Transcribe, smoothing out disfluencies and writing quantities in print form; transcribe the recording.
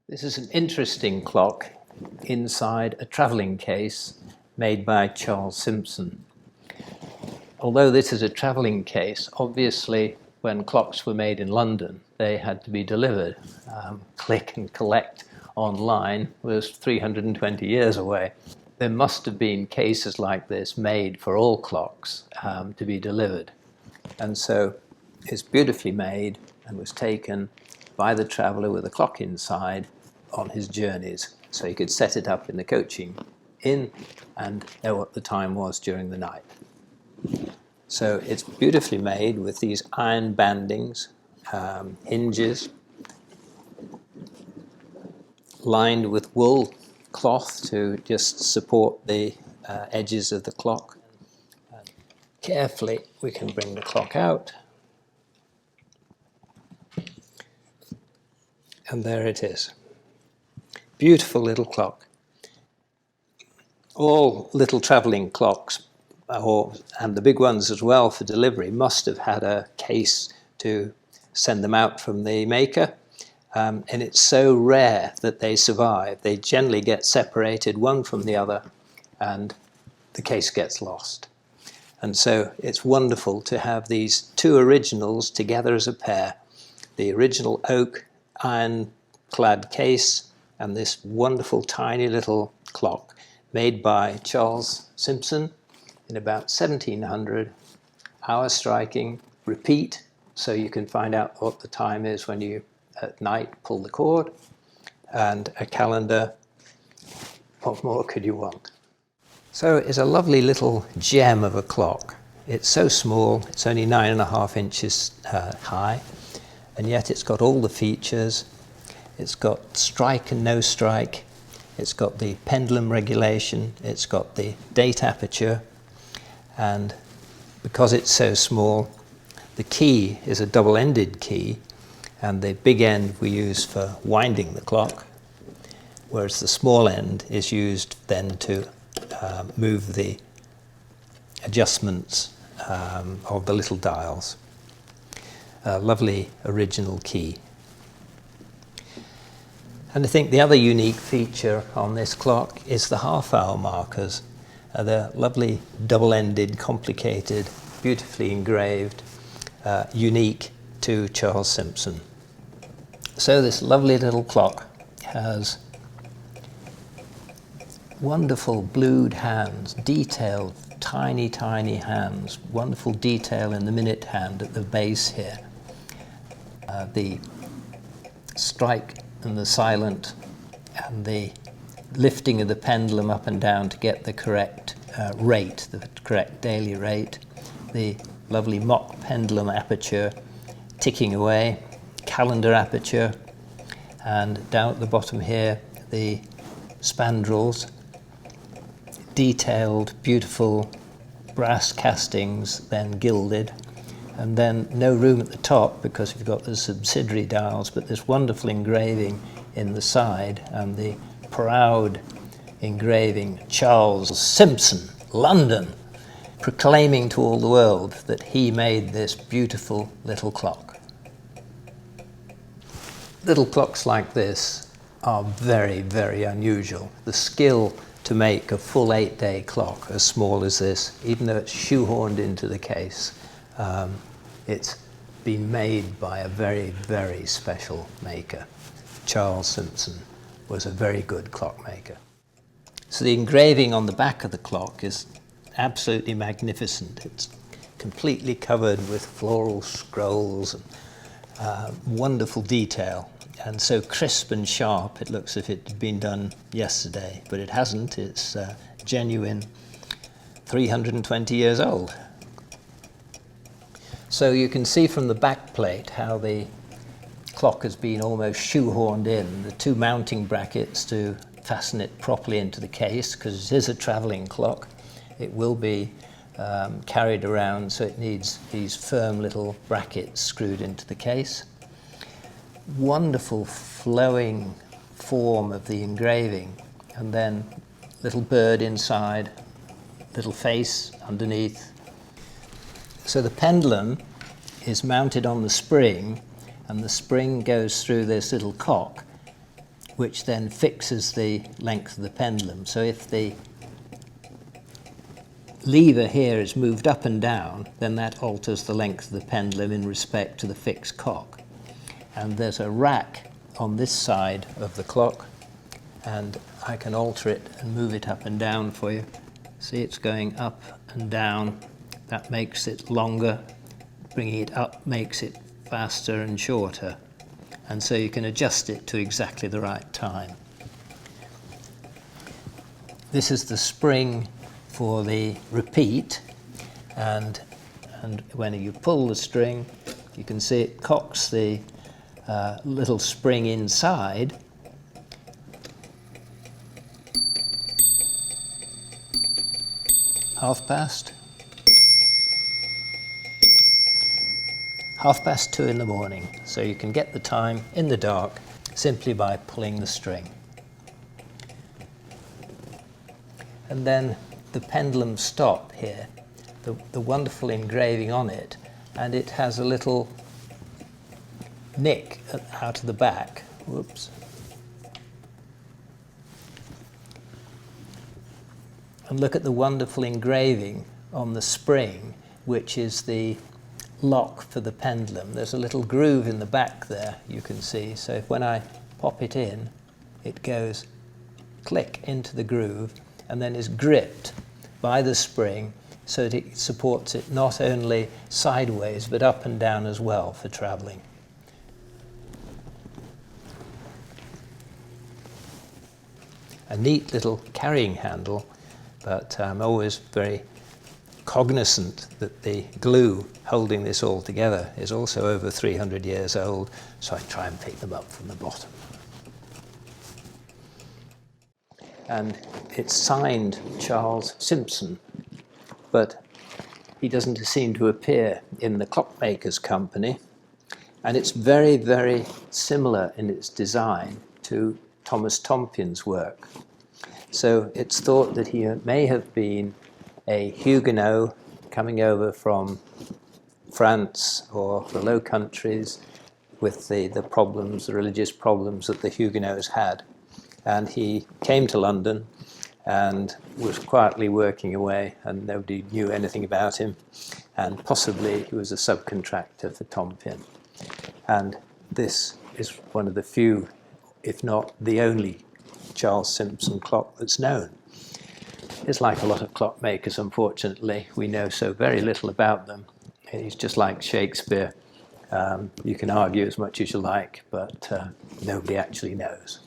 This is an interesting clock inside a travelling case made by Charles Sympson. Although this is a travelling case, obviously when clocks were made in London, they had to be delivered. Click and collect online was 320 years away. There must have been cases like this made for all clocks to be delivered. And so it's beautifully made and was taken by the traveller with a clock inside on his journeys, so he could set it up in the coaching inn and know what the time was during the night. So it's beautifully made with these iron bandings, hinges, lined with wool cloth to just support the edges of the clock. And carefully we can bring the clock out. And there it is. Beautiful little clock. All little travelling clocks, and the big ones as well for delivery, must have had a case to send them out from the maker. And it's so rare that they survive. They generally get separated one from the other and the case gets lost. And so it's wonderful to have these two originals together as a pair. The original oak iron-clad case and this wonderful tiny little clock made by Charles Sympson in about 1700, hour striking, repeat, so you can find out what the time is when you at night pull the cord, and a calendar. What more could you want? So it's a lovely little gem of a clock. It's so small, it's only 9.5 inches high, and yet it's got all the features. It's got strike and no strike. It's got the pendulum regulation. It's got the date aperture. And because it's so small, the key is a double-ended key, and the big end we use for winding the clock, whereas the small end is used then to move the adjustments of the little dials. A lovely original key. And I think the other unique feature on this clock is the half-hour markers. They're lovely, double-ended, complicated, beautifully engraved, unique to Charles Sympson. So this lovely little clock has wonderful blued hands, detailed, tiny, tiny hands, wonderful detail in the minute hand at the base here. The strike and the silent and the lifting of the pendulum up and down to get the correct rate, the correct daily rate, the lovely mock pendulum aperture ticking away, calendar aperture, and down at the bottom here the spandrels, detailed, beautiful brass castings, then gilded. And then no room at the top because you've got the subsidiary dials, but this wonderful engraving in the side and the proud engraving, Charles Sympson, London, proclaiming to all the world that he made this beautiful little clock. Little clocks like this are very, very unusual. The skill to make a full 8-day clock as small as this, even though it's shoehorned into the case, it's been made by a very, very special maker. Charles Sympson was a very good clockmaker. So the engraving on the back of the clock is absolutely magnificent. It's completely covered with floral scrolls and wonderful detail, and so crisp and sharp it looks as if it had been done yesterday, but it hasn't. It's genuine, 320 years old. So you can see from the back plate how the clock has been almost shoehorned in. The two mounting brackets to fasten it properly into the case, because it is a travelling clock. It will be carried around, so it needs these firm little brackets screwed into the case. Wonderful flowing form of the engraving, and then little bird inside, little face underneath. So the pendulum is mounted on the spring, and the spring goes through this little cock, which then fixes the length of the pendulum. So if the lever here is moved up and down, then that alters the length of the pendulum in respect to the fixed cock. And there's a rack on this side of the clock, and I can alter it and move it up and down for you. See, it's going up and down. That makes it longer. Bringing it up makes it faster and shorter. And so you can adjust it to exactly the right time. This is the spring for the repeat, and when you pull the string, you can see it cocks the little spring inside. Half past 2 in the morning. So you can get the time in the dark simply by pulling the string. And then the pendulum stop here, the wonderful engraving on it, and it has a little nick out of the back. Whoops. And look at the wonderful engraving on the spring, which is the lock for the pendulum. There's a little groove in the back there, you can see. So if when I pop it in, it goes click into the groove and then is gripped by the spring so that it supports it not only sideways but up and down as well for travelling. A neat little carrying handle, but I'm always very cognizant that the glue holding this all together is also over 300 years old, so I try and pick them up from the bottom. And it's signed Charles Sympson, but he doesn't seem to appear in the clockmaker's company, and it's very, very similar in its design to Thomas Tompion's work. So it's thought that he may have been a Huguenot coming over from France or the Low Countries with the problems, the religious problems that the Huguenots had. And he came to London and was quietly working away, and nobody knew anything about him. And possibly he was a subcontractor for Tompion. And this is one of the few, if not the only, Charles Sympson clock that's known. It's like a lot of clockmakers, unfortunately. We know so very little about them. He's just like Shakespeare. You can argue as much as you like, but nobody actually knows.